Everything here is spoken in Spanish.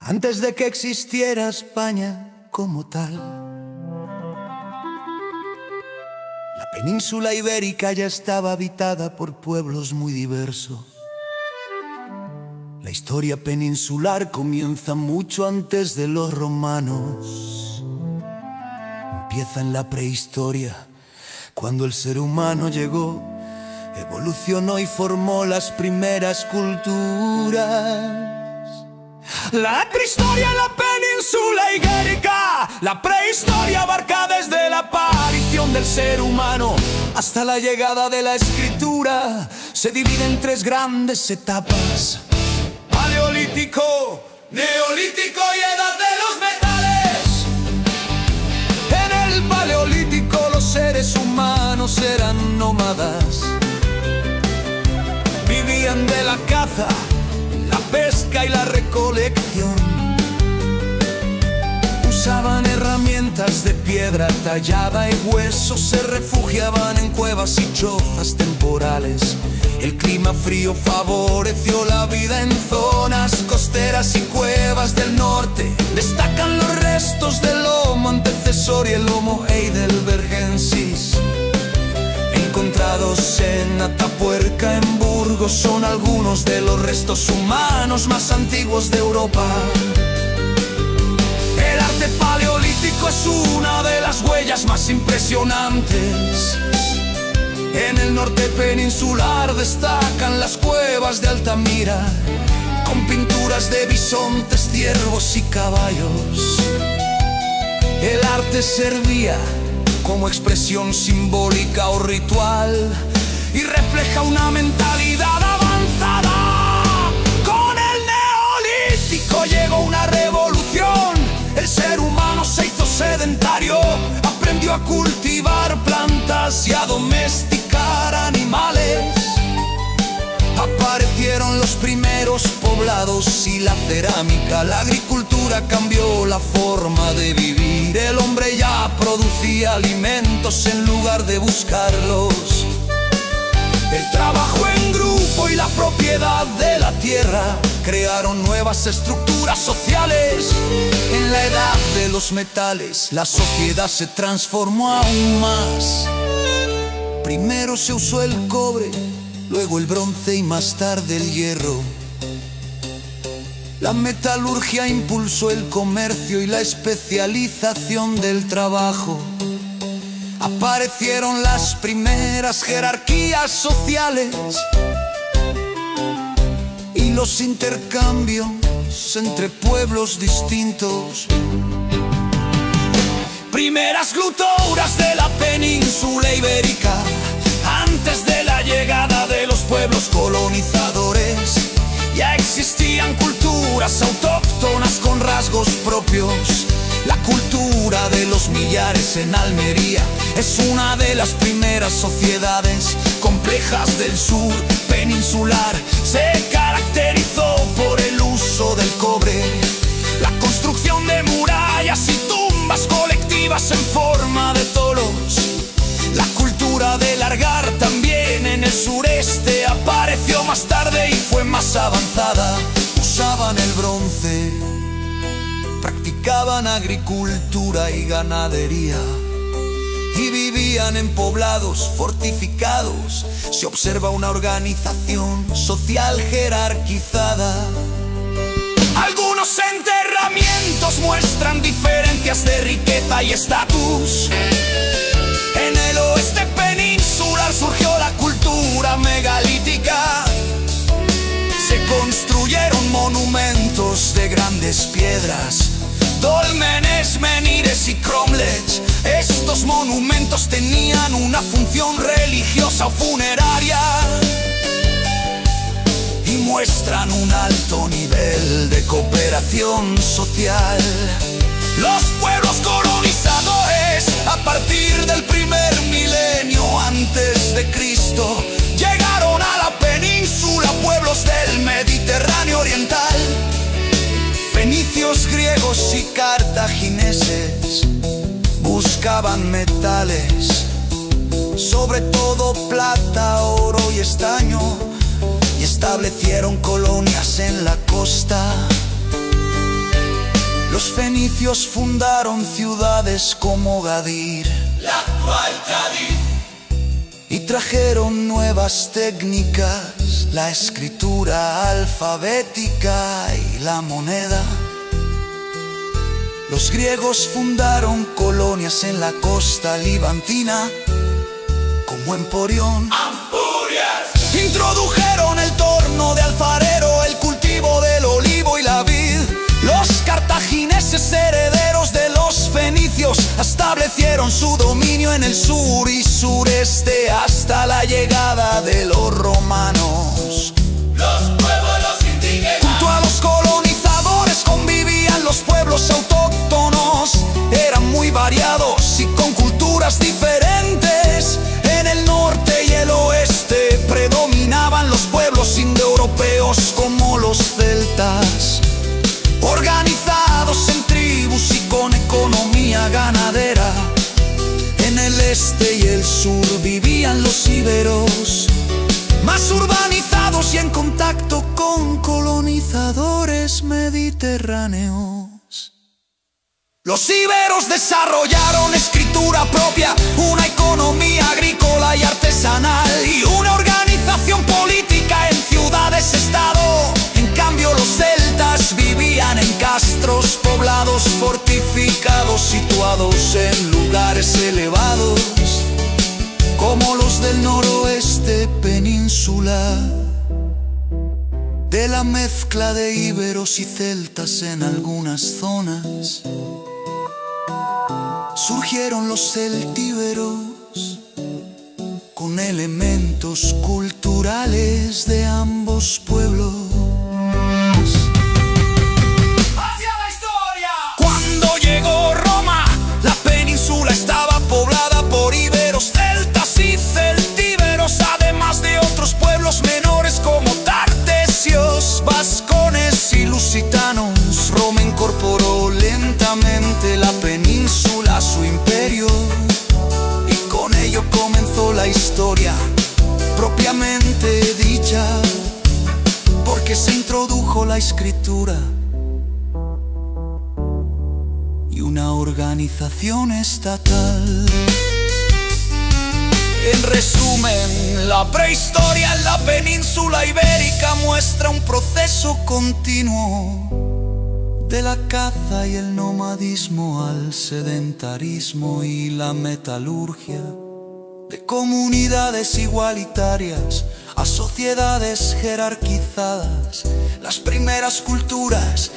antes de que existiera España como tal. La península ibérica ya estaba habitada por pueblos muy diversos. La historia peninsular comienza mucho antes de los romanos. Empieza en la prehistoria, cuando el ser humano llegó, evolucionó y formó las primeras culturas. La prehistoria en la península ibérica, la prehistoria abarca desde la aparición del ser humano hasta la llegada de la escritura. Se divide en tres grandes etapas: Paleolítico, Neolítico y Edad de los Metales. En el Paleolítico los seres humanos eran nómadas. Vivían de la caza, la pesca y la recolección. Usaban herramientas de piedra tallada y huesos. Se refugiaban en cuevas y chozas temporales. El clima frío favoreció la vida en zonas costeras y cuevas del norte. Destacan los restos del Homo antecesor y el Homo heidelbergensis, encontrados en Atapuerca, en Burgos. Son algunos de los restos humanos más antiguos de Europa. El arte paleolítico es una de las huellas más impresionantes. En el norte peninsular destacan las cuevas de Altamira, con pinturas de bisontes, ciervos y caballos. El arte servía como expresión simbólica o ritual y refleja una mentalidad avanzada. Con el Neolítico llegó una revolución. El ser humano se hizo sedentario, aprendió a cultivar plantas y a domesticar animales. Aparecieron los primeros poblados y la cerámica. La agricultura cambió la forma de vivir. El hombre ya producía alimentos en lugar de buscarlos. El trabajo en grupo y la propiedad de la tierra crearon nuevas estructuras sociales. En la edad de los metales, la sociedad se transformó aún más. Primero se usó el cobre, luego el bronce y más tarde el hierro. La metalurgia impulsó el comercio y la especialización del trabajo. Aparecieron las primeras jerarquías sociales y los intercambios entre pueblos distintos. Primeras culturas de la península ibérica, antes de la llegada de los pueblos colonizadores. Ya existían culturas autóctonas con rasgos propios. La cultura de los millares en Almería es una de las primeras sociedades complejas del sur peninsular. Se caracterizó por el uso del cobre, la construcción de murallas y tumbas colectivas en forma de toros. La cultura del largar también en el sureste apareció más tarde y fue más avanzada. Usaban el bronce, practicaban agricultura y ganadería y vivían en poblados fortificados. Se observa una organización social jerarquizada. Algunos enterramientos muestran diferencias de riqueza y estatus. En el oeste peninsular surgió la cultura megalítica. Se construyeron monumentos de grandes piedras, dólmenes, menires y cromlechs. Estos monumentos tenían una función religiosa o funeraria y muestran un alto nivel de cooperación social. Los pueblos colonizadores, a partir del primer milenio antes de Cristo, llegaron a la península, pueblos del Mediterráneo oriental. Fenicios, griegos y cartagineses buscaban metales, sobre todo plata, oro y estaño, y establecieron colonias en la costa. fenicios fundaron ciudades como Gadir, la actual Cádiz, y trajeron nuevas técnicas, la escritura alfabética y la moneda. Los griegos fundaron colonias en la costa libantina, como Emporión, Ampurias, introdujeron el torno de alfarero, el cultivo del olivo y la vid. Los cartagineses, herederos de los fenicios, establecieron su dominio en el sur y sureste hasta la llegada de los romanos. los pueblos indígenas, Junto a los colonizadores convivían los pueblos autóctonos. Eran muy variados y con culturas diferentes. En el norte y el oeste predominaban los pueblos indoeuropeos como los celtas, organizados en tribus y con economía ganadera. En el este y el sur vivían los íberos, más urbanizados y en contacto con colonizadores mediterráneos. Los íberos desarrollaron escritura propia, una economía agrícola y artesanal y una organización política en ciudades-estado. En cambio, los celtas vivían en castros poblados fortificados, situados en lugares elevados, como los del noroeste peninsular. De la mezcla de íberos y celtas en algunas zonas surgieron los celtíberos, con elementos culturales de ambos pueblos. hacia la historia. Cuando llegó Roma, la península estaba poblada por íberos, celtas y celtíberos, además de otros pueblos menores como tartesios, vascones y lusitanos. Roma incorporó lentamente la península a su imperio y con ello comenzó la historia propiamente dicha, porque se introdujo la escritura y una organización estatal. En resumen, la prehistoria en la península ibérica muestra un proceso continuo, de la caza y el nomadismo al sedentarismo y la metalurgia, de comunidades igualitarias a sociedades jerarquizadas. Las primeras culturas